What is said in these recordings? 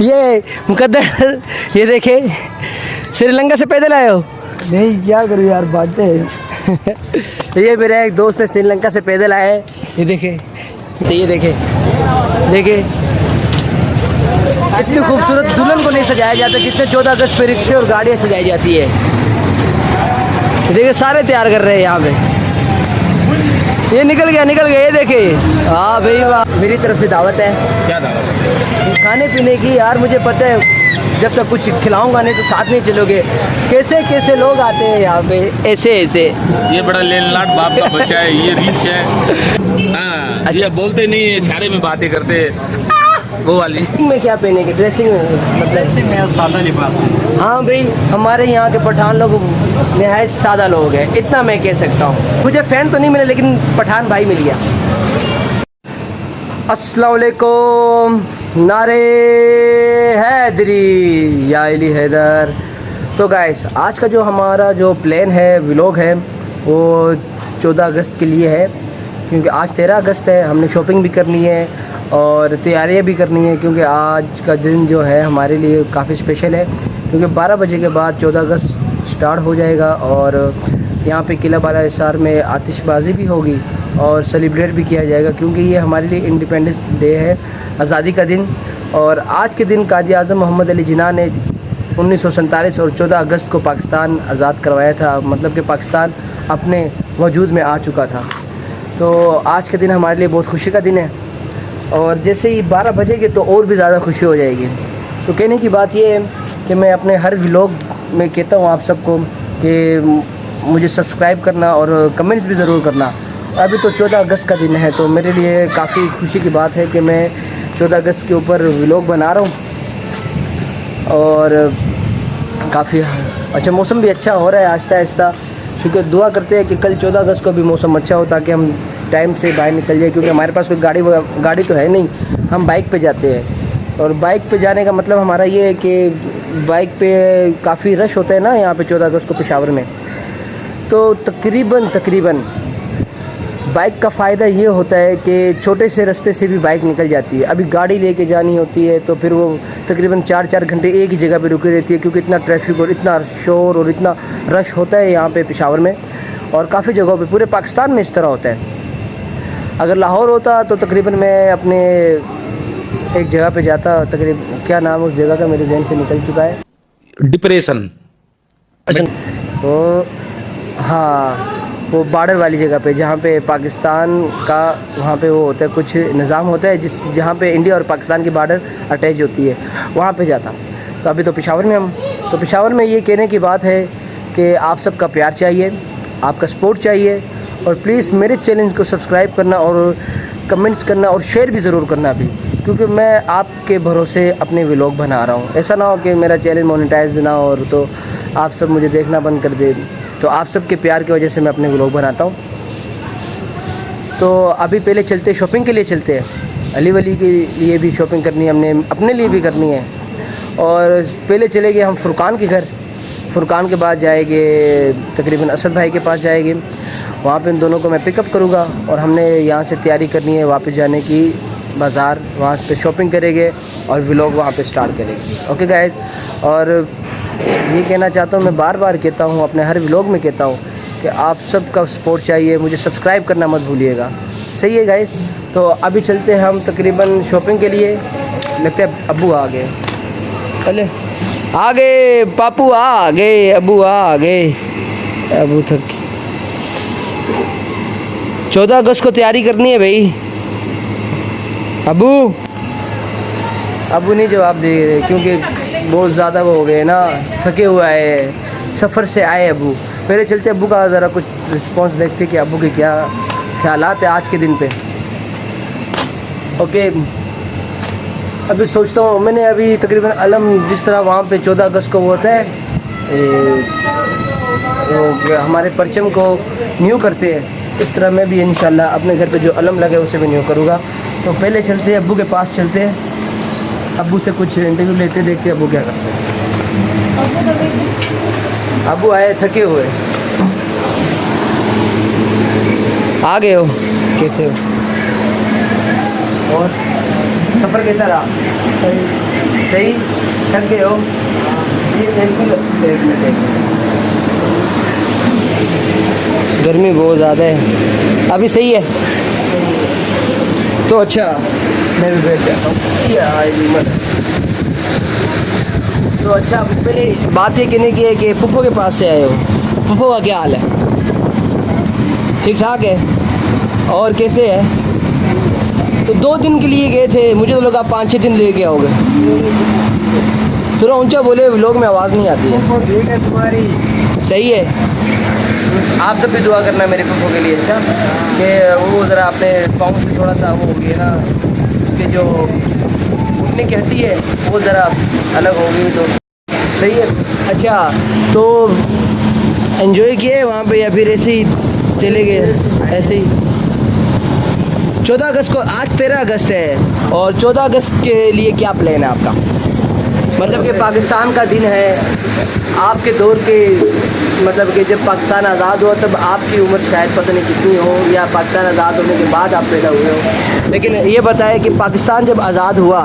ये मुकद्दर, ये देखे श्रीलंका से पैदल आए हो? नहीं, क्या करूँ यार, बातें हैं। ये मेरा एक दोस्त है, श्रीलंका से पैदल आया है। ये देखे, ये देखे, देखे इतनी खूबसूरत दुल्हन को नहीं सजाया जाता जितने 14 अगस्त पे रिक्शे और गाड़ियाँ सजाई जाती है। देखिए सारे तैयार कर रहे हैं यहाँ पे। ये निकल गया, निकल गया, ये देखे। हाँ भाई वाह, मेरी तरफ से दावत है। क्या दावत? खाने पीने की। यार मुझे पता है जब तक कुछ खिलाऊंगा नहीं तो साथ नहीं चलोगे। कैसे कैसे लोग आते हैं यहाँ पे, ऐसे ऐसे। ये बड़ा लेनलाट बाप का बच्चा है, ये रीच है। हाँ, ये बोलते नहीं है, इशारे में बातें करते, वो वाली। में क्या पहने के ड्रेसिंग में, मतलब मैं सादा लिबास। हाँ भाई, हमारे यहाँ के पठान लोग नहायत सादा लोग हैं, इतना मैं कह सकता हूँ। मुझे फ़ैन तो नहीं मिला लेकिन पठान भाई मिल गया। अस्सलाम वालेकुम, नारे हैदरी या अली हैदर। तो गाइस, आज का जो हमारा जो प्लान है, व्लॉग है, वो 14 अगस्त के लिए है। क्योंकि आज 13 अगस्त है, हमने शॉपिंग भी करनी है और तैयारियां भी करनी है। क्योंकि आज का दिन जो है हमारे लिए काफ़ी स्पेशल है। क्योंकि 12 बजे के बाद 14 अगस्त स्टार्ट हो जाएगा और यहाँ पे किला बाला हिसार में आतिशबाजी भी होगी और सेलिब्रेट भी किया जाएगा। क्योंकि ये हमारे लिए इंडिपेंडेंस डे है, आज़ादी का दिन। और आज के दिन कायद आज़म मोहम्मद अली जिन्ना ने 1947 और 14 अगस्त को पाकिस्तान आज़ाद करवाया था। मतलब कि पाकिस्तान अपने वजूद में आ चुका था। तो आज के दिन हमारे लिए बहुत खुशी का दिन है। और जैसे ही 12 बजेंगे तो और भी ज़्यादा खुशी हो जाएगी। तो कहने की बात ये है कि मैं अपने हर व्लॉग में कहता हूँ आप सबको कि मुझे सब्सक्राइब करना और कमेंट्स भी ज़रूर करना। अभी तो 14 अगस्त का दिन है, तो मेरे लिए काफ़ी खुशी की बात है कि मैं 14 अगस्त के ऊपर व्लॉग बना रहा हूँ। और काफ़ी अच्छा मौसम भी अच्छा हो रहा है आहिस्ता आहिस्ता। क्योंकि दुआ करते हैं कि कल 14 अगस्त को भी मौसम अच्छा हो ताकि हम टाइम से बाहर निकल जाए। क्योंकि हमारे पास कोई गाड़ी तो है नहीं, हम बाइक पे जाते हैं। और बाइक पे जाने का मतलब हमारा ये है कि बाइक पे काफ़ी रश होता है ना यहाँ पे 14 अगस्त को पेशावर में। तो तकरीबन बाइक का फ़ायदा ये होता है कि छोटे से रास्ते से भी बाइक निकल जाती है। अभी गाड़ी लेके जानी होती है तो फिर वो तकरीबन 4-4 घंटे एक ही जगह पे रुकी रहती है। क्योंकि इतना ट्रैफिक और इतना शोर और इतना रश होता है यहाँ पे पेशावर में। और काफ़ी जगहों पे, पूरे पाकिस्तान में इस तरह होता है। अगर लाहौर होता तो तकरीबन मैं अपने एक जगह पे जाता, तकरीबन क्या नाम उस जगह का मेरे जहन से निकल चुका है, डिप्रेशन। अच्छा। तो हाँ, वो बॉर्डर वाली जगह पे जहाँ पे पाकिस्तान का वहाँ पे वो होता है, कुछ निज़ाम होता है जहाँ पे इंडिया और पाकिस्तान की बॉर्डर अटैच होती है, वहाँ पे जाता। तो अभी तो पेशावर में हम, तो पेशावर में ये कहने की बात है कि आप सबका प्यार चाहिए, आपका सपोर्ट चाहिए। और प्लीज़ मेरे चैनल को सब्सक्राइब करना और कमेंट्स करना और शेयर भी ज़रूर करना भी। क्योंकि मैं आपके भरोसे अपने व्लॉग बना रहा हूँ। ऐसा ना हो कि मेरा चैनल मोनेटाइज ना हो और तो आप सब मुझे देखना बंद कर दे। तो आप सबके प्यार की वजह से मैं अपने व्लॉग बनाता हूँ। तो अभी पहले चलते, शॉपिंग के लिए चलते हैं। अली वली के लिए भी शॉपिंग करनी है, हमने अपने लिए भी करनी है। और पहले चले गए हम फुरकान के घर। फुरकान के बाद जाएंगे तकरीबन असद भाई के पास जाएंगे, वहाँ पे इन दोनों को मैं पिकअप करूँगा। और हमने यहाँ से तैयारी करनी है वापस जाने की बाज़ार, वहाँ पे शॉपिंग करेंगे और व्लॉग वहाँ पे स्टार्ट करेंगे। ओके गाइस, और ये कहना चाहता हूँ, मैं बार बार कहता हूँ, अपने हर व्लॉग में कहता हूँ कि आप सबका सपोर्ट चाहिए, मुझे सब्सक्राइब करना मत भूलिएगा। सही है गाइस। तो अभी चलते हैं हम तकरीबन शॉपिंग के लिए। लगता है अब्बू आ गए, चले आ गए, पापू आ गए, अब्बू आ गए। अब्बू तक 14 अगस्त को तैयारी करनी है भाई। अबू नहीं जवाब दे रहे क्योंकि बहुत ज़्यादा वो हो गए ना, थके हुए आए, सफ़र से आए अबू। पहले चलते अबू का ज़रा कुछ रिस्पॉन्स देखते कि अबू के क्या ख्यालात है आज के दिन पे। ओके, अभी सोचता हूँ, मैंने अभी तकरीबन अलम जिस तरह वहाँ पे 14 अगस्त को वो होता है, वो हमारे परचम को न्यू करते हैं, इस तरह मैं भी इंशाल्लाह अपने घर पे जो अलम लगे उसे भी न्यू करूँगा। तो पहले चलते हैं अब्बू के पास, चलते हैं अब्बू से कुछ इंटरव्यू लेते, देखते अब्बू क्या करते हैं। अब्बू आए थके हुए, आ गए हो, कैसे हो? और सफ़र कैसा रहा? सही। सही? थक गए हो? ये एक मिनट। गर्मी बहुत ज़्यादा है, अभी सही है तो अच्छा मैं भी बैठ जाता हूँ यार। तो अच्छा पहले बात ये कहने की है कि पुप्पो के पास से आए हो, पुप्पो का क्या हाल है? ठीक ठाक है? और कैसे है? तो 2 दिन के लिए गए थे, मुझे तो लगा 5-6 दिन लेके आओगे। थोड़ा ऊंचा बोले, लोग में आवाज़ नहीं आती है। ठीक है तुम्हारी। सही है। आप सब भी दुआ करना मेरे पप्पो के लिए, अच्छा, कि वो ज़रा अपने पाँव से थोड़ा सा वो हो गया ना, उसके जो उठने की हड्डी है वो ज़रा अलग हो गई, तो सही है। अच्छा, तो एंजॉय किए वहाँ पे या फिर ऐसे ही चले गए? ऐसे ही। 14 अगस्त को, आज 13 अगस्त है, और 14 अगस्त के लिए क्या प्लान है आपका? मतलब कि पाकिस्तान का दिन है, आपके दौर के, मतलब कि जब पाकिस्तान आज़ाद हुआ तब आपकी उम्र शायद पता नहीं कितनी हो, या पाकिस्तान आज़ाद होने के बाद आप पैदा हुए हो, लेकिन ये बताएं कि पाकिस्तान जब आज़ाद हुआ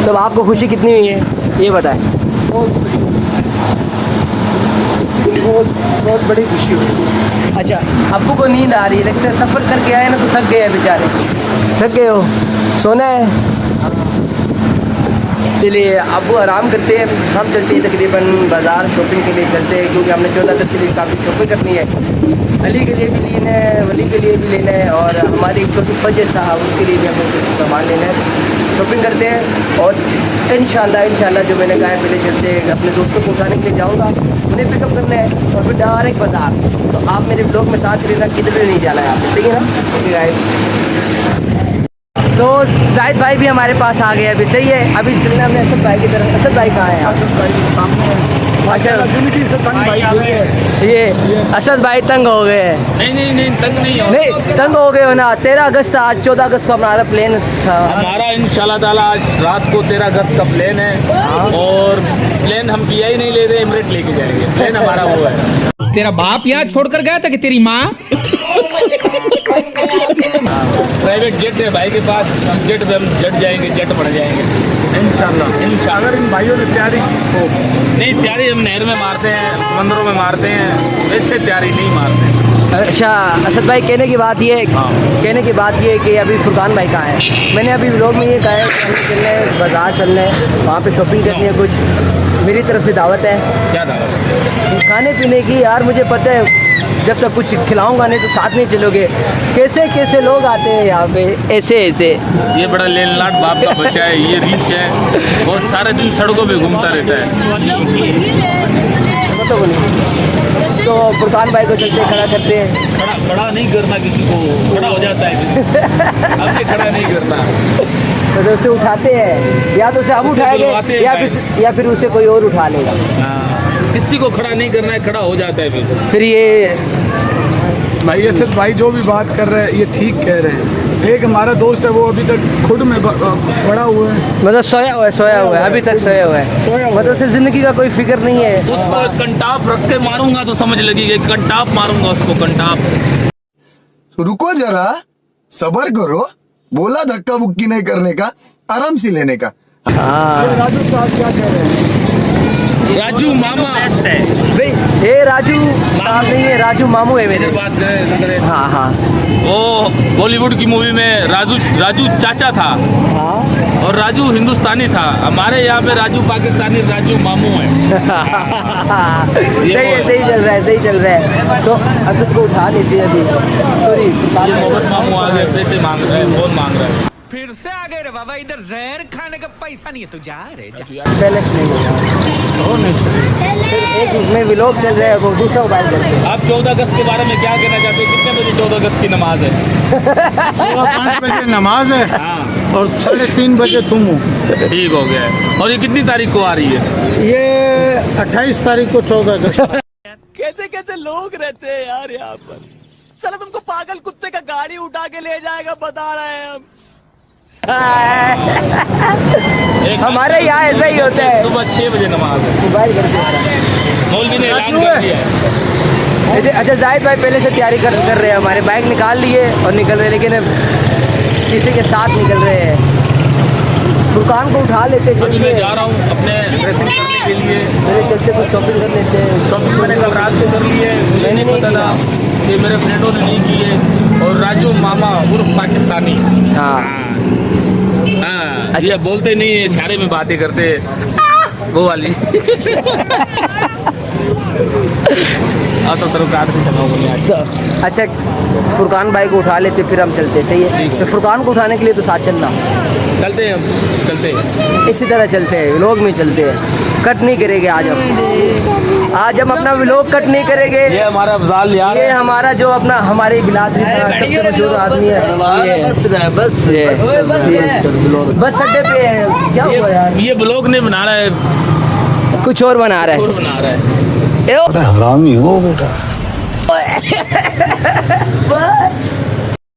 तब आपको खुशी कितनी हुई है, ये बताएं। बहुत बड़ी खुशी हुई। अच्छा, अब्बू को नींद आ रही है, लगता है सफ़र करके आए ना तो थक गए हैं बेचारे। थक गए हो? सोना है? चलिए अब्बू आराम करते हैं, हम चलते हैं तकरीबन बाज़ार शॉपिंग के लिए चलते हैं, क्योंकि हमने 14 अगस्त के लिए काफ़ी शॉपिंग करनी है। अली के लिए भी लेना है, वली के लिए भी लेना है, और हमारी छोटी फजर साहब उसके लिए भी हमें कुछ सामान लेना है। शॉपिंग करते हैं और इंशाल्लाह जो मैंने कहा है पहले चलते हैं, अपने दोस्तों को उठाने के लिए जाऊँगा, उन्हें पिकअप करना है और फिर डायरेक्ट बाज़ार। तो आप मेरे ब्लॉग में साथ रहना, किधर भी नहीं जाना है आपको, सही है ना? Okay guys. तो जाहिद भाई भी हमारे पास आ गए अभी, सही है। अभी चलना हमने असद भाई की तरफ। असद भाई कहाँ है? असद भाई के सामने है। अच्छा, जिंदगी से तंग भाई हो गए। ये असद भाई तंग हो गए हैं। नहीं तंग नहीं हो, नहीं तंग हो गए हो ना। 13 अगस्त आज, 14 अगस्त को हमारा प्लान था। हमारा इंशाल्लाह ताला आज रात को 13 अगस्त का प्लान है, और प्लान हम पिया ही नहीं ले रहे, इमरेट लेके जाएंगे। प्लान हमारा वो है। तेरा बाप यहाँ छोड़कर गया था कि तेरी माँ? प्राइवेट जेट है भाई के पास, हम जेट पे हम जट जाएंगे, जेट बढ़ जाएंगे इंशाल्लाह। अगर इन भाइयों ने तैयारी की तो नहीं, तैयारी हम नहर में मारते हैं, समंदरों में मारते हैं, वैसे तैयारी नहीं मारते। अच्छा असद भाई, कहने की बात ये है कि अभी फुरकान भाई कहाँ है? मैंने अभी व्लॉग में ये कहा है कि हमें चलना है बाज़ार, चलना है वहाँ पे शॉपिंग करनी है। कुछ मेरी तरफ से दावत है। क्या दावत? खाने पीने की। यार मुझे पता है जब तक कुछ खिलाऊंगा नहीं तो साथ नहीं चलोगे। कैसे कैसे लोग आते हैं यहाँ पे, ऐसे ऐसे। ये बड़ा लेन लाट बाप का बच्चा है, ये रीच है, और सारे दिन सड़कों पे घूमता रहता है। तो फुरकान भाई को चलते खड़ा करते हैं। खड़ा नहीं करना, किसी को खड़ा हो जाता है, हमने खड़ा नहीं करना। तो उसे उठाते हैं, या तो उसे हम उठाएंगे या फिर उसे कोई और उठा लेगा। किसी को खड़ा नहीं करना है, खड़ा हो जाता है फिर ये भाई असद भाई जो भी बात कर रहे हैं ये ठीक कह रहे हैं। एक हमारा दोस्त है वो अभी तक खुद में बड़ा हुआ है, मतलब सोया हुआ है, अभी तक सोया हुआ है। मतलब उसे ज़िंदगी का कोई फिक्र नहीं है। उसको कंटाप रख के मारूंगा तो समझ लगेगी, कंटाप मारूंगा उसको, कंटाप। रुको जरा, सबर करो, बोला धक्का बुक्की नहीं करने का, आराम से लेने का। हाँ राजू साहब क्या कह रहे हैं? राजू मामा बेस्ट है भाई, ये राजू साहब नहीं है, राजू मामू है मेरे। बात करें। हाँ वो बॉलीवुड की मूवी में राजू चाचा था, हाँ। और राजू हिंदुस्तानी था। हमारे यहाँ पे राजू पाकिस्तानी, राजू मामू है। सही चल रहा है। तो असद को उठा लेते हैं अभी। सॉरी, मोहम्मद मामू आ गए, पैसे मांग रहे हैं, फोन मांग रहे हैं। फिर से आ गए रे बाबा, इधर जहर खाने का पैसा नहीं है, तू जा रे जा। बैलेंस नहीं होगा। फिर एक में व्लॉग चल रहा है, वो दूसरा मोबाइल चल रहा है। आप 14 अगस्त के बारे में क्या कहना चाहते हैं? कितने बजे 14 अगस्त की नमाज है? 5 बजे नमाज है हाँ, और 3:30 बजे तुम हो। ठीक हो गया है। और ये कितनी तारीख को आ रही है? ये 28 तारीख को 14 अगस्त। कैसे कैसे लोग रहते हैं यार यहाँ पर। चलो तुमको पागल कुत्ते का गाड़ी उठा के ले जाएगा, बता रहे हैं हम। हमारे यहाँ ऐसा ही होता है। सुबह 6 बजे नमाज है। मोबाइल करके मौलवी ने ऐलान कर दिया है। अच्छा जाहिद भाई पहले से तैयारी कर रहे हैं, हमारे बाइक निकाल लिए और निकल रहे हैं, लेकिन अब किसी के साथ निकल रहे हैं। फुरकान को उठा लेते अभी मैं चलिए, जा रहा हूँ अपने ड्रेसिंग करने के लिए। मेरे चलते कुछ शॉपिंग कर लेते हैं। शॉपिंग मैंने कल रात को कर ली है, मुझे नहीं पता था कि मेरे फ्रेंडों ने नहीं की है। और राजू मामा उर्फ पाकिस्तानी, हाँ हाँ ये बोलते नहीं है, इशारे में बातें करते हैं, वो वाली। तो तरफ रात में चला बोले आज। तो अच्छा, फुरकान भाई को उठा लेते फिर हम चलते, सही है? ठीक है। तो फुरकान को उठाने के लिए तो साथ चलना, चलते हैं हम, चलते हैं। इसी तरह चलते हैं, व्लॉग में चलते हैं, कट नहीं करेंगे आज हम अपना व्लॉग कट नहीं करेंगे। ये हमारा अफजाल यार ये है। हमारा जो अपना हमारी बिलादरी का सबसे मशहूर आदमी है, बस अड्डे पे है। क्या हुआ यार? ये ब्लॉग नहीं बना रहा है, कुछ और बना रहा और बना रहा है। है। हरामी हो बेटा।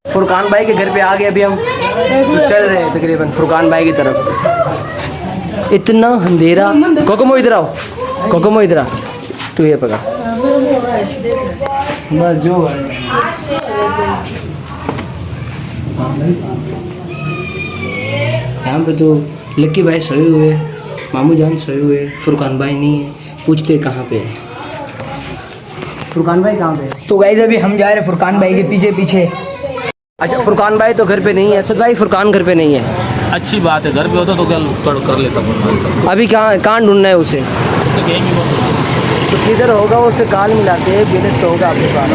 फुरकान भाई के घर पे आ गए अभी हम, तो चल रहे हैं तकरीबन फुरकान भाई की तरफ। इतना अंधेरा, कोकोमो इधर आओ, कोकोमो इधर आ, तू ये पकड़ बस जो है। यहाँ पे तो लक्की भाई सोए हुए, मामू जान सोए हुए, फुरकान भाई नहीं है। पूछते कहाँ पे है फुरकान भाई, कहाँ पे? तो गाइस अभी हम जा रहे हैं फुरकान भाई के पीछे पीछे। अच्छा, फुरकान भाई तो घर पे नहीं है, असद भाई फुरकान घर पे नहीं है। अच्छी बात है, घर पे होता तो क्या कर लेता फुरकान। अभी कहाँ ढूंढना है उसे? उससे कहेंगे वो तो किधर होगा, उससे काल मिलाते हैं, बैलेंस तो होगा आपके पास।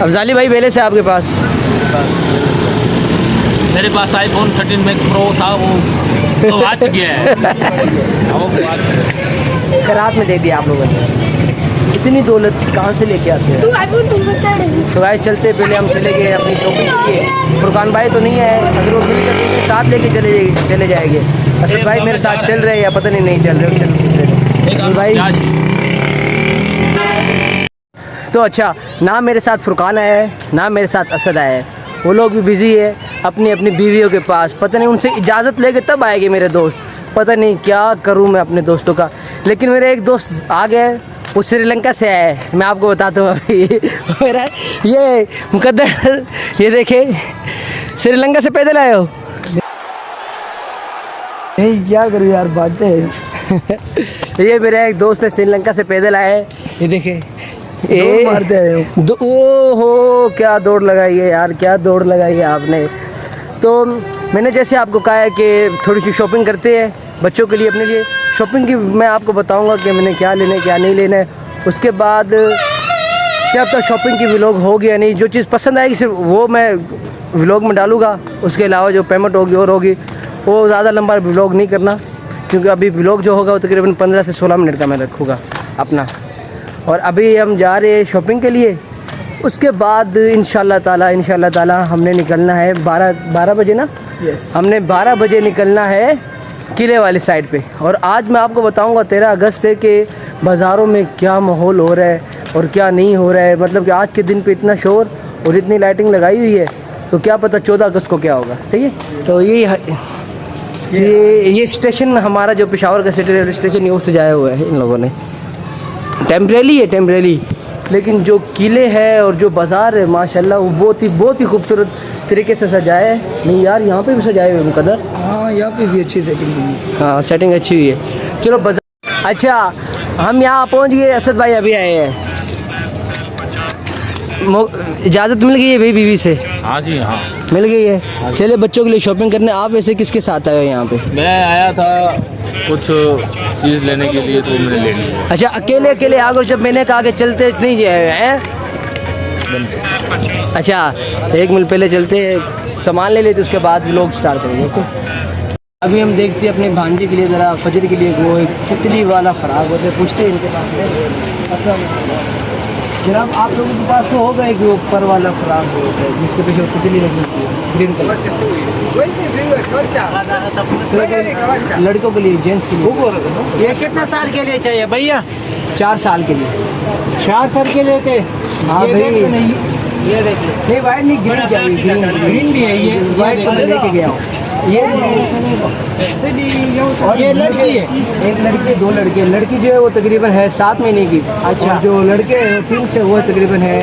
अफजाली भाई बैलेंस है आपके पास? मेरे पास iPhone 13 Max Pro था, वो तो आज गया है। अब वो आज खराब में दे दिया आप लोगों ने। इतनी दौलत कहाँ से लेके आते हैं? तो भाई चलते, पहले हम चले गए अपनी शॉपिंग के लिए। फुरकान भाई तो नहीं है, अगर वो मिल कर साथ लेके चले जाएंगे। असद भाई मेरे साथ चल रहे हैं या पता नहीं चल रहे असद भाई। तो अच्छा, ना मेरे साथ फुरकान आया है, ना मेरे साथ असद आया है। वो लोग भी बिजी है अपनी अपनी बीवियों के पास। पता नहीं उनसे इजाज़त लेके तब आएंगे मेरे दोस्त। पता नहीं क्या करूं मैं अपने दोस्तों का। लेकिन मेरे एक दोस्त आ गए, वो श्रीलंका से आया है, मैं आपको बताता हूँ अभी। मेरा ये मुकद्दर, ये देखे, श्रीलंका से पैदल आए हो। क्या करूँ यार, बातें। ये मेरा एक दोस्त है, श्रीलंका से पैदल आया है। ये देखे, दौड़ मारते हैं। ओहो, क्या दौड़ लगाई है यार, क्या दौड़ लगाई है आपने। तो मैंने जैसे आपको कहा है कि थोड़ी सी शॉपिंग करते हैं बच्चों के लिए, अपने लिए शॉपिंग की मैं आपको बताऊंगा कि मैंने क्या लेना है क्या नहीं लेना है। उसके बाद क्या पता शॉपिंग की व्लॉग होगी या नहीं। जो चीज़ पसंद आएगी सिर्फ वो मैं व्लॉग में डालूँगा। उसके अलावा जो पेमेंट होगी और होगी, वो ज़्यादा लंबा व्लॉग नहीं करना, क्योंकि अभी व्लॉग जो होगा वो तकरीबन 15 से 16 मिनट का मैं रखूँगा अपना। और अभी हम जा रहे हैं शॉपिंग के लिए। उसके बाद इंशाल्लाह ताला हमने निकलना है 12 बजे ना। हमने 12 बजे निकलना है किले वाली साइड पे। और आज मैं आपको बताऊंगा 13 अगस्त है कि बाज़ारों में क्या माहौल हो रहा है और क्या नहीं हो रहा है। मतलब कि आज के दिन पे इतना शोर और इतनी लाइटिंग लगाई हुई है, तो क्या पता 14 अगस्त को क्या होगा। सही है। तो ये स्टेशन हमारा जो पेशावर का सिटी रेलवे स्टेशन है, वो सजाया हुआ है इन लोगों ने। टेम्परेरी, लेकिन जो किले हैं और जो बाज़ार है माशाल्लाह वो बहुत ही खूबसूरत तरीके से सजाया है। नहीं यार, यहाँ पे भी सजाए हुए मुकद्दर। हाँ, यहाँ पे भी अच्छी सेटिंग हुई है। हाँ, सेटिंग अच्छी हुई है। चलो बाज़ार। अच्छा, हम यहाँ पहुँच गए, असद भाई अभी आए हैं। इजाज़त मिल गई है भाई बीवी से? हाँ जी हाँ, मिल गई है। चले बच्चों के लिए शॉपिंग करने। आप वैसे किसके साथ आए हो यहाँ पे? मैं आया था कुछ चीज़ लेने के लिए, तो मैंने ले ली। अच्छा, अकेले आ गए? जब मैंने कहा कि चलते नहीं जाए हैं। अच्छा, 1 मिनट पहले चलते, सामान ले लेते, उसके बाद व्लॉग स्टार्ट करेंगे। ओके, अभी हम देखते हैं अपने भांजे के लिए, ज़रा फजर के लिए वो एक तितली वाला फ़राक होते हैं, पूछते हैं इनके पास। जनाब, आप लोगों के पास तो होगा एक ऊपर वाला फ़राक जो होता है जिसके पीछे तितली लगी होती है, ग्रीन कलर। लड़कों के लिए, जेंट्स के लिए। ये कितने साल के लिए चाहिए भैया? 4 साल के लिए। 4 साल के लिए थे। हाँ ये भाई, देख तो नहीं, ये देखिए, नहीं वाइट नहीं, ग्रीन चाहिए। ग्रीन ग्रीन भी है ये। वाइट तो मैं लेके गया हूँ। ये और ये लड़की है? एक लड़की 2 लड़के। लड़की जो है वो तकरीबन है 7 महीने की। अच्छा। और जो लड़के हैं 3 से वो तकरीबन है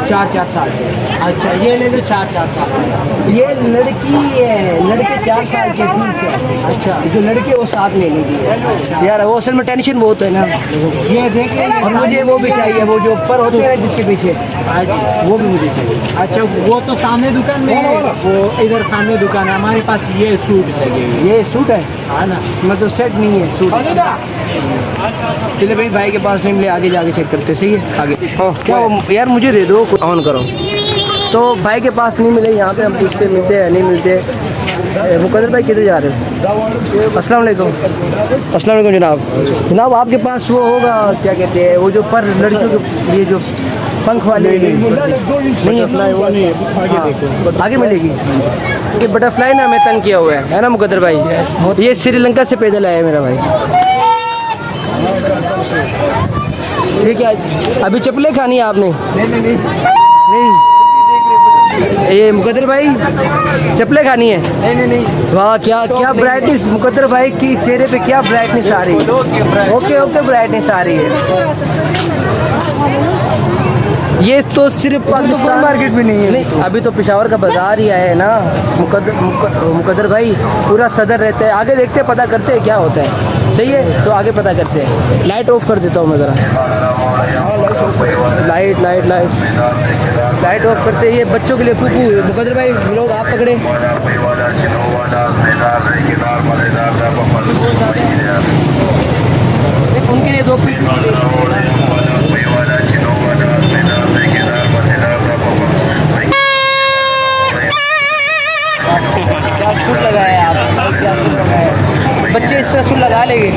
4 साल के। अच्छा, ये ले लो 4 साल। ये लड़की है, लड़के 4 साल के 3 से। अच्छा। जो लड़के वो 7 महीने की है। यार वो असल में टेंशन बहुत है ना लोगों को। ये देखिए, और मुझे वो भी चाहिए, वो जो ऊपर होते हैं जिसके पीछे, वो भी मुझे चाहिए। अच्छा, वो तो सामने दुकान में है, वो इधर सामने दुकान है। हमारे पास ये सूट लगे हुए हैं। ये सूट है, हाँ ना। मतलब सेट नहीं है सूट। चलिए भाई के पास नहीं मिले, आगे जाके चेक करते। सही है, आगे क्या यार मुझे दे दो, ऑन करो। तो भाई के पास नहीं मिले, यहाँ पे हम पूछते मिलते हैं नहीं मिलते। मुकद्दर भाई किधर जा रहे हो? अस्सलाम वालेकुम। अस्सलाम वालेकुम जनाब आपके पास वो होगा क्या कहते हैं वो जो पर लड़कियों के ये जो पंख वाले नहीं है? हाँ, आगे मिलेगी। ये बटरफ्लाई ना हमें तंग किया हुआ है ना मुकद्दर भाई? ये श्रीलंका से पैदल आया है मेरा भाई। ये क्या अभी चप्पलें खानी है आपने? नहीं ये मुकद्दर भाई चप्पलें खानी है? नहीं। वाह क्या क्या ब्राइटनेस मुकद्दर भाई की चेहरे पे, क्या ब्राइटनेस आ रही है। ओके ब्राइटनेस आ रही है। ये तो सिर्फ पाकिस्तान मार्केट में नहीं है। अभी तो पेशावर का बाजार ही आया है ना मुकद्दर भाई। पूरा सदर रहता है। आगे देखते हैं, पता करते हैं क्या होता है। सही है, तो आगे पता करते हैं। लाइट ऑफ कर देता हूँ मैं ज़रा। लाइट ऑफ करते हैं। ये बच्चों के लिए कुकू। मुकद्दर भाई लोग आप पकड़े। उनके लिए 2 क्या सूट लगाया आप? क्या सूट लगाया? बच्चे इस तरह सूट लगा लेंगे।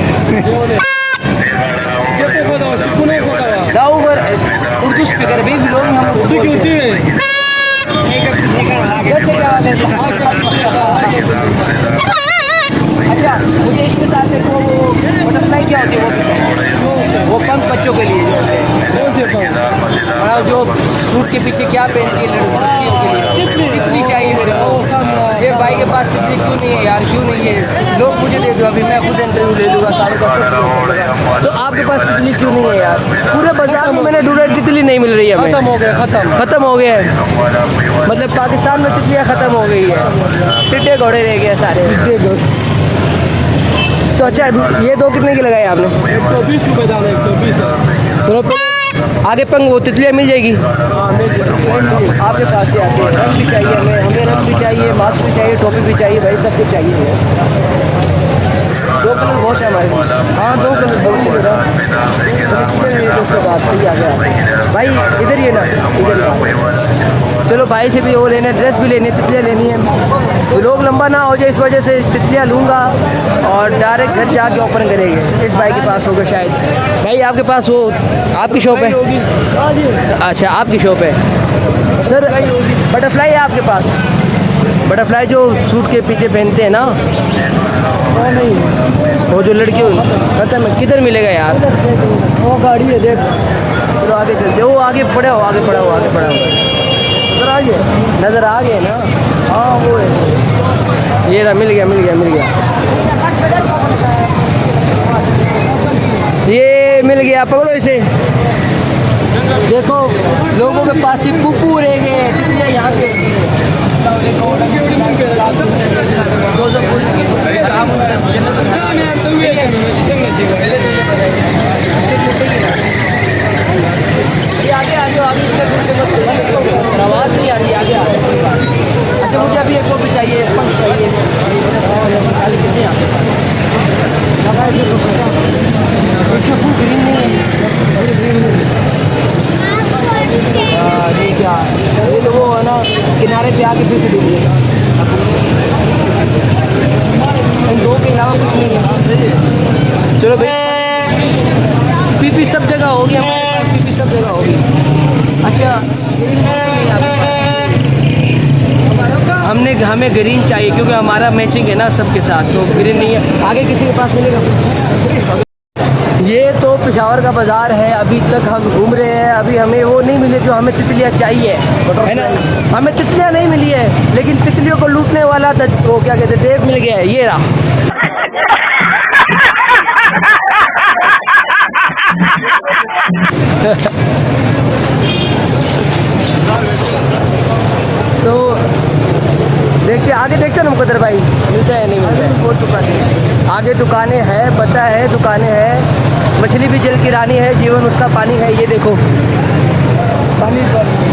दाऊगर उर्दू स्पीकर भी लोग हम उर्दू की होती है। अच्छा मुझे इसके साथ देखो वो बटरफ्लाई क्या होती है? वो पंख बच्चों के लिए जो सूट के पीछे क्या पहनती है लड़कियों के लिए, तितली चाहिए मेरे को। ये भाई के पास तितली क्यों नहीं है यार? क्यों नहीं है? लोग मुझे दे दो, अभी मैं खुद इंटरव्यू ले लूँगा सालों का। तो आपके पास तितली क्यों नहीं है यार? पूरे बाजार में मैंने ढूंढा, तितली नहीं मिल रही है। खत्म हो गया, खत्म हो गया है। मतलब पाकिस्तान में तितलियाँ खत्म हो गई है। टिड्डे घोड़े रह गए सारे। तो अच्छा ये 2 कितने की लगाए आपने? 120 रुपये दाम है, 120। चलो आगे पंग वो तितलियाँ मिल जाएगी। आपके पास से आते हैं। रंग भी चाहिए हमें रंग भी चाहिए, मास्क भी चाहिए, टोपी भी चाहिए भाई, सब कुछ चाहिए हमें। 2 कलर बहुत है हमारे पास। हाँ 2 कलर बहुत है। उसके बाद फिर आगे भाई इधर ही है ना, इधर ही। चलो भाई से भी वो लेने, ड्रेस भी लेनी है, तितलियाँ लेनी है। तो लोग लंबा ना हो जाए इस वजह से तितलियाँ लूँगा और डायरेक्ट घर जाके ओपन करेंगे। इस भाई के पास होगा शायद। भाई आपके पास वो आपकी शॉप है? अच्छा आपकी शॉप है सर। बटरफ्लाई है आपके पास? बटरफ्लाई जो सूट के पीछे पहनते हैं ना? नहीं, वो जो लड़की खत्म है। किधर मिलेगा यार? वो गाड़ी है देख। चलो आगे चलते। वो आगे पड़ा हो, आगे पड़ा हो। नज़र आ गए ना? हाँ वो है। ये रहा, मिल गया। ये मिल गया, पकड़ो इसे। देखो लोगों के पास ही पुप्पू रह गए, तितलियाँ यहाँ पे आगे इतने दूर से मत, आवाज़ नहीं आती। आगे अच्छा मुझे अभी एक वो भी चाहिए, पंख चाहिए। खाली कितने आपके पास? इसमें फुल ग्रीन नहीं है। ये क्या ये वो है ना, किनारे पे आके फिर से देखिएगा। इन 2 के अलावा कुछ नहीं है। चलो भाई पीपी सब जगह होगी हमारे पास, पीपी सब जगह होगी। अच्छा हमें ग्रीन चाहिए क्योंकि हमारा मैचिंग है ना सबके साथ, तो ग्रीन नहीं है। आगे किसी के पास मिलेगा? ये तो पेशावर का बाज़ार है। अभी तक हम घूम रहे हैं, अभी हमें वो नहीं मिले जो हमें तितलियाँ चाहिए है ना। हमें तितलियाँ नहीं मिली है, लेकिन तितलियों को लूटने वाला वो क्या कहते हैं देव मिल गया है। ये रहा। तो देखते आगे देखते हैं ना मुकद्दर भाई, मिलता है नहीं मिलता है। बहुत दुकानें आगे दुकानें हैं, पता है दुकानें हैं। मछली भी जल की रानी है, जीवन उसका पानी है। ये देखो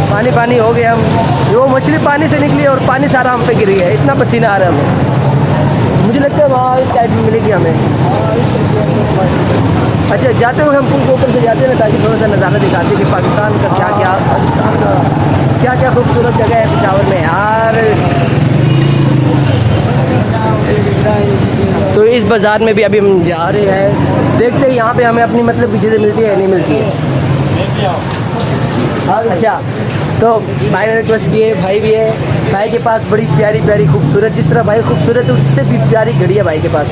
पानी पानी हो गया हम, वो मछली पानी से निकली और पानी सारा हम पे गिर गया, इतना पसीना आ रहा है हमें। मुझे लगता है वहाँ इस टाइप में मिलेगी हमें। अच्छा जाते हुए हम पुल के ऊपर से जाते हैं ना, ताकि थोड़ा सा नज़ारा दिखाते हैं कि पाकिस्तान का क्या क्या खूबसूरत जगह है पेशावर में यार। तो इस बाज़ार में भी अभी हम जा रहे हैं, देखते हैं यहाँ पे हमें अपनी मतलब की चीज़ें मिलती है या नहीं मिलती है। अच्छा तो भाई ने रिक्वेस्ट की है, भाई भी है, भाई के पास बड़ी प्यारी प्यारी खूबसूरत, जिस तरह भाई खूबसूरत है उससे भी प्यारी घड़ी है भाई के पास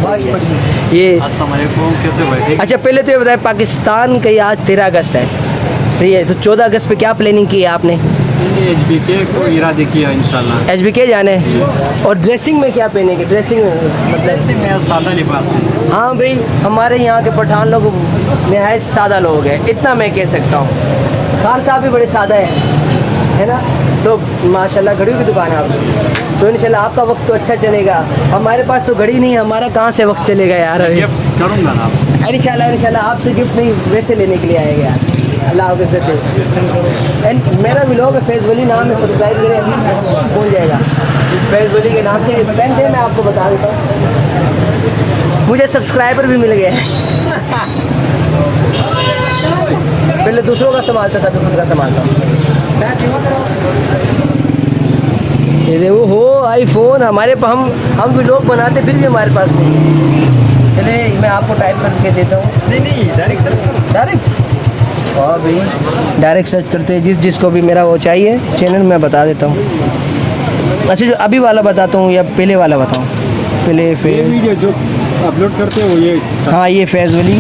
ये। कैसे बैठे? अच्छा पहले तो ये बताएं, पाकिस्तान का ये आज 13 अगस्त है, सही है, तो 14 अगस्त पे क्या प्लानिंग की है आपने? HBK को इरादे किया इंशाल्लाह। HBK जाने और ड्रेसिंग में क्या पहनेंगे? ड्रेसिंग में मतलब मैं सादा लिबास में। हाँ भाई, हमारे यहाँ के पठान लोग नहायत सादा लोग हैं, इतना मैं कह सकता हूँ। खान साहब भी बड़े सादा है ना। तो माशाल्लाह घड़ियों की दुकान है आपकी, तो इंशाल्लाह आपका वक्त तो अच्छा चलेगा। हमारे पास तो घड़ी नहीं है, हमारा कहाँ से वक्त चलेगा यार। अभी करूँगा ना इंशाल्लाह आपसे गिफ्ट नहीं वैसे लेने के लिए आएगा यार। अल्लाह हाफ़िज़। एंड मेरा व्लॉग है फैज़ वली नाम है, सब्सक्राइब करें, हो जाएगा। फैज़ वली के नाम से पेन है, मैं आपको बता देता हूँ, मुझे सब्सक्राइबर भी मिल गए हैं। पहले दूसरों का संभालता था, खुद का संभालता हूँ। ये देखो हो आईफोन हमारे हम व्लॉग बनाते फिर भी हमारे पास नहीं है। चले मैं आपको टाइप करके देता हूँ। नहीं डायरेक्ट सर्च करो। डायरेक्ट और भाई डायरेक्ट सर्च करते हैं, जिसको भी मेरा वो चाहिए चैनल मैं बता देता हूँ। अच्छा जो अभी वाला बताता हूँ या पहले वाला बताऊँ? पहले ये वीडियो जो अपलोड करते हो ये हाँ ये फैज़ वली,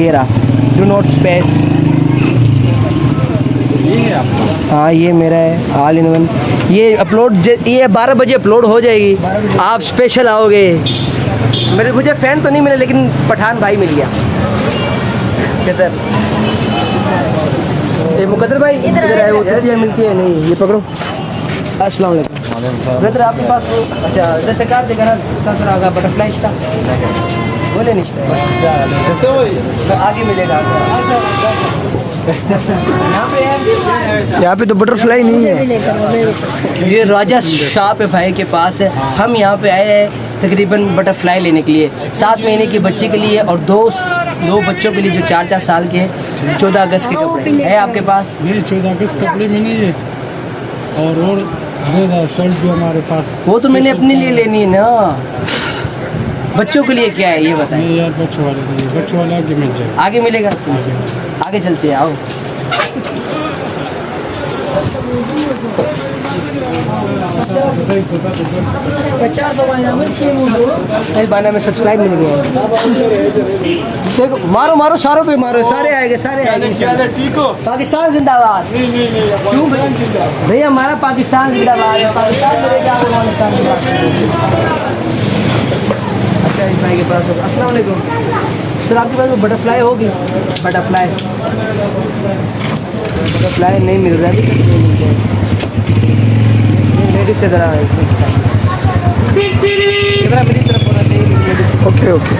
ये रहा डू नॉट स्पेस, ये है आपका? हाँ ये मेरा है ऑल इन वन। ये अपलोड ये 12 बजे अपलोड हो जाएगी, आप स्पेशल आओगे। मुझे फ़ैन तो नहीं मिले लेकिन पठान भाई मिल गया। कैसा ये मुकद्दर भाई इधर है, वो तृतीया मिलती है नहीं, ये पकड़ो। अस्सलाम वालेकुम ब्रदर, आपके पास वो अच्छा जैसे कार देखा ना, इसका थोड़ा आगे बटरफ्लाई था बोले नहीं तो आगे मिलेगा। यहाँ पे तो बटरफ्लाई नहीं है। ये राजा शाह भाई के पास है, हम यहाँ पे आए हैं तकरीबन बटरफ्लाई लेने के लिए, 7 महीने की बच्ची के लिए और दो बच्चों के लिए जो 4-4 साल के हैं। 14 अगस्त के कपड़े है आपके पास? 14 अगस्त कपड़े मिलेंगे और शर्ट भी हमारे पास। वो तो मैंने अपने लिए लेनी है ना, बच्चों के लिए क्या है ये बताएं? नहीं यार बच्चों वाले के लिए, बच्चों वाले आगे मिल जाएगा। आगे मिलेगा? आगे चलते हैं, आओ। बाना में सब्सक्राइब मिल गया। देखो मारो मारो सारों पे मारो, सारे आएंगे सारे आएंगे। ठीक हो? पाकिस्तान जिंदाबाद। क्यों भैया हमारा पाकिस्तान जिंदाबाद है, पाकिस्तान मिलेगा अफगानिस्तान के पास। अच्छा इस भाई के पास होगा। अस्सलाम वालेकुम सर, आपके पास बटरफ्लाई होगी? बटरफ्लाई नहीं मिल रहा है, लेडीज से ज़रा मेरी तरफ होना चाहिए। Okay okay.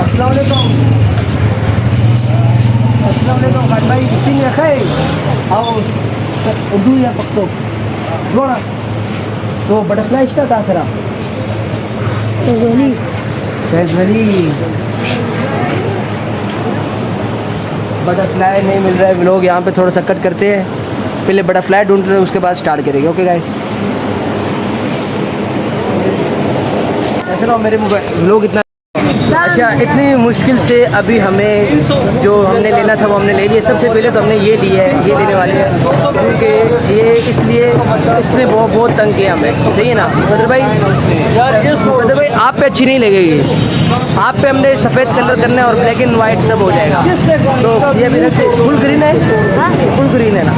अस्सलाम वालेकुम। अस्सलाम वालेकुम खान भाई, सिंह रखा है? आओ उर्दू या पख्तो बोला तो बटरफ्लाई इसका कहाँ सर? फैज़ वली बटरफ्लाई नहीं मिल रहा है। लोग यहाँ पे थोड़ा सा कट करते हैं, पहले बटरफ्लाई ढूंढते हैं उसके बाद स्टार्ट करेंगे। ओके गाइस, ऐसा ना मेरे लोग इतना अच्छा इतनी मुश्किल से अभी हमें जो हमने लेना था वो हमने ले लिया। सबसे पहले तो हमने ये लिया है, ये लेने वाले हैं क्योंकि ये इसलिए इसने बहुत तंग किया हमें, सही है ना मुकद्दर भाई? मुकद्दर भाई आप पे अच्छी नहीं लगेगी, आप पे हमने सफ़ेद कलर करना है और ब्लैक एंड वाइट सब हो जाएगा। तो ये भी फुल ग्रीन है, फुल ग्रीन है ना,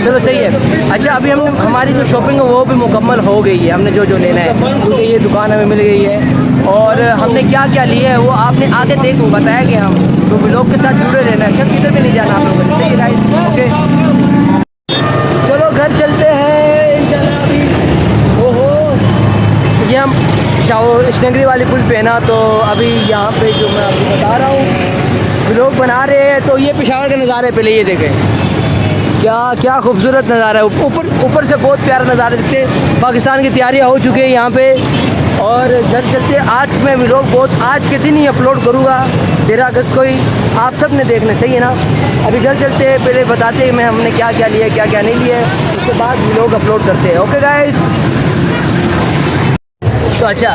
चलो सही है। अच्छा अभी हमने हमारी जो शॉपिंग है वो भी मुकम्मल हो गई है, हमने जो लेना है क्योंकि ये दुकान हमें मिल गई है और हमने क्या क्या लिया है वो आपने आगे देखो बताएंगे हम, तो व्लॉग के साथ जुड़े रहना है। किधर भी नहीं जाना आप लोगों ने, सही है गाइस? ओके चलो घर चलते हैं इंशाल्लाह। अभी ओहो ये हम स्नगरी वाली पुल पे है ना, तो अभी यहाँ पे जो मैं आपको बता रहा हूँ व्लॉग बना रहे हैं, तो ये पेशावर के नज़ारे पहले ये देखें, क्या क्या खूबसूरत नज़ारा है। ऊपर से बहुत प्यारा नज़ारा दिखते। पाकिस्तान की तैयारियाँ हो चुकी है यहाँ पे, और घर चलते आज मैं व्लॉग बहुत आज के दिन ही अपलोड करूँगा, 13 अगस्त को ही, आप सब ने देखना, सही है ना? अभी घर चलते हैं, पहले बताते हैं मैं हमने क्या क्या लिया है क्या क्या नहीं लिया है, उसके बाद व्लॉग अपलोड करते हैं। ओके गाइस, तो अच्छा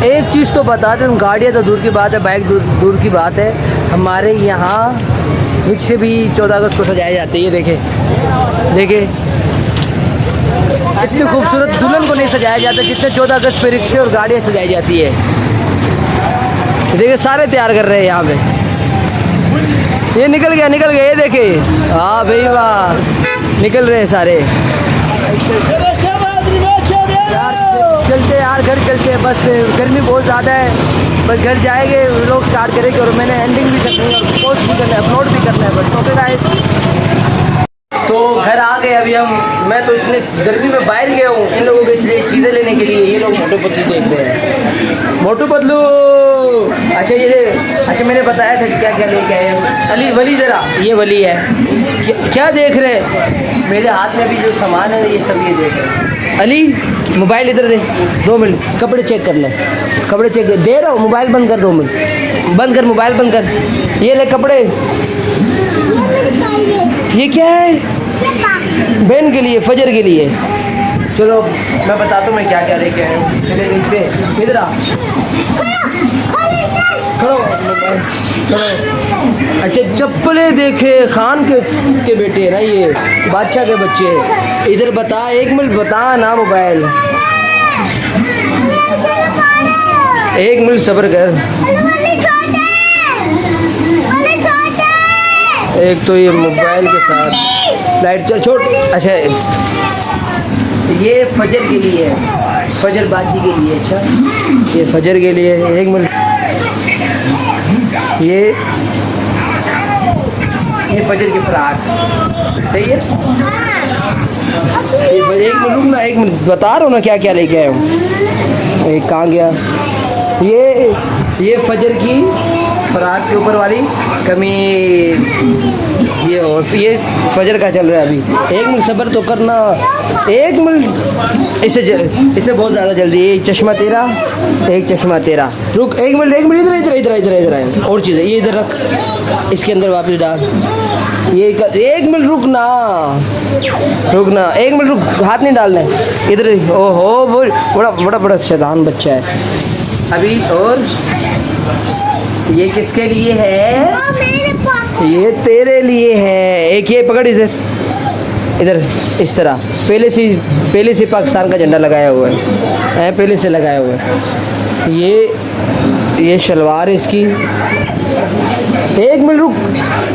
एक चीज़ तो बता दें, गाड़ियाँ तो दूर की बात है, बाइक दूर की बात है, हमारे यहाँ रिक्शे भी 14 अगस्त को सजाए जाते हैं। ये देखे इतनी खूबसूरत दुल्हन को नहीं सजाया जाता जितने 14 अगस्त पे रिक्शे और गाड़ियाँ सजाई जाती है। देखिए सारे तैयार कर रहे हैं यहाँ पे। ये निकल गया ये देखे, हाँ भाई वाह, निकल रहे हैं सारे। चलते यार घर चलते हैं, बस गर्मी बहुत ज़्यादा है, बस घर जाएंगे व्लॉग स्टार्ट करेंगे, और मैंने एंडिंग भी करनी है और पोस्ट भी करना है, अपलोड भी करना है बस। ओके गाइस, तो घर आ गए अभी हम। मैं तो इतने गर्मी में बाहर गया हूँ इन लोगों के लिए चीज़ें लेने के लिए। ये लोग मोटू पतलू देख रहे हैं, मोटू पतलू। अच्छा मैंने बताया था कि क्या क्या लेके आए। अली वली ज़रा, ये वली है, क्या देख रहे हैं? मेरे हाथ में भी जो सामान है ये सब ये देख रहे हैं। अली मोबाइल इधर दे, 2 मिनट, कपड़े चेक कर ले, कपड़े चेक दे रहा हूँ, मोबाइल बंद कर, 2 मिनट बंद कर, मोबाइल बंद कर। ये ले कपड़े, ये क्या है? बहन के लिए, फजर के लिए। चलो मैं बताता हूँ मैं क्या क्या लेके आया हूँ। इधर आ, खड़ो खड़ो। अच्छा चप्पलें देखे, खान के बेटे है ना, ये बादशाह के बच्चे। इधर बता, 1 मिनट बता ना, मोबाइल 1 मिनट सब्र कर। एक तो ये मोबाइल के साथ लाइट छोड़। अच्छा ये फजर के लिए है, फजर बाजी के लिए। अच्छा ये फजर के लिए, 1 मिनट। ये फजर की फ्राक, सही है? एक मिनट रुक ना, 1 मिनट बता रहा हूँ ना क्या क्या लेके आया हूँ। एक कहाँ गया? ये फजर की फ्राक के ऊपर वाली कमीज, ये फजर का चल रहा है अभी। 1 मिनट सब्र तो करना, 1 मिनट। इससे बहुत ज़्यादा जल्दी। एक चश्मा तेरा, एक चश्मा तेरा। रुक 1 मिनट, 1 मिनट, इधर है और चीज़ है, ये इधर रख, इसके अंदर वापस डाल। ये 1 मिनट रुक ना, 1 मिनट रुक, हाथ नहीं डालना है इधर। ओहो बड़ा शैतान बच्चा है अभी। और ये किसके लिए है? ये तेरे लिए है। एक ये पकड़, इधर इस तरह, पहले से पाकिस्तान का झंडा लगाया हुआ है, पहले से लगाया हुआ है। ये शलवार है इसकी। 1 मिनट रुक,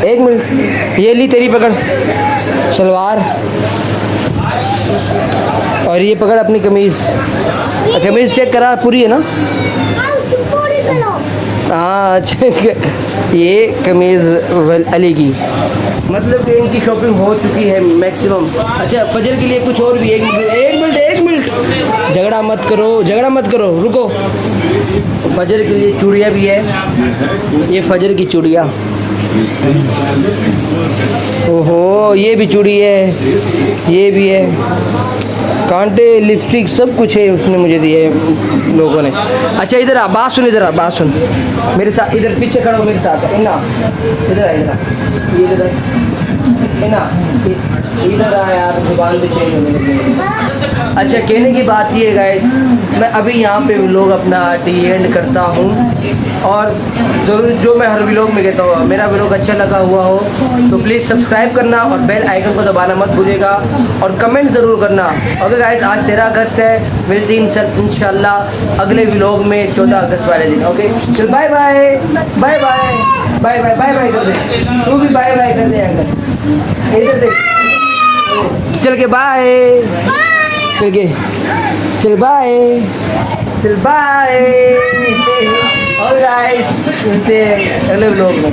1 मिनट। ये ली तेरी पकड़ शलवार, और ये पकड़ अपनी कमीज़। कमीज़ चेक करा, पूरी है ना? हाँ चेक। ये कमीज़ अली की, मतलब कि इनकी शॉपिंग हो चुकी है मैक्सिमम। अच्छा फजर के लिए कुछ और भी। 1 मिनट, झगड़ा मत करो, रुको। फजर के लिए चूड़ियाँ भी है, ये फजर की चूड़ियाँ। ओहो ये भी चूड़ी है, ये भी है, कांटे, लिपस्टिक सब कुछ है उसने मुझे दिए लोगों ने। अच्छा इधर आ, बात सुन मेरे साथ, इधर पीछे खड़ा हो मेरे साथ। इधर आ यार, दुकान पे चेंज होने लगी। अच्छा कहने की बात ये है गाइस, मैं अभी यहाँ पे व्लॉग अपना एंड करता हूँ, और ज़रूर जो मैं हर व्लॉग में कहता हूँ, मेरा व्लॉग अच्छा लगा हुआ हो तो प्लीज़ सब्सक्राइब करना और बेल आइकन को दबाना मत भूलिएगा, और कमेंट ज़रूर करना। ओके गाइस, आज 13 अगस्त है, मिलते हैं इंशाल्लाह अगले व्लॉग में 14 अगस्त वाले दिन। ओके चल, बाय बाय कर दे, तू भी बाय बाय कर दे। अगर इधर देख, चल के बाय, चल बाय। चल बाय। और गाइस मिलते हैं अगले व्लॉग में।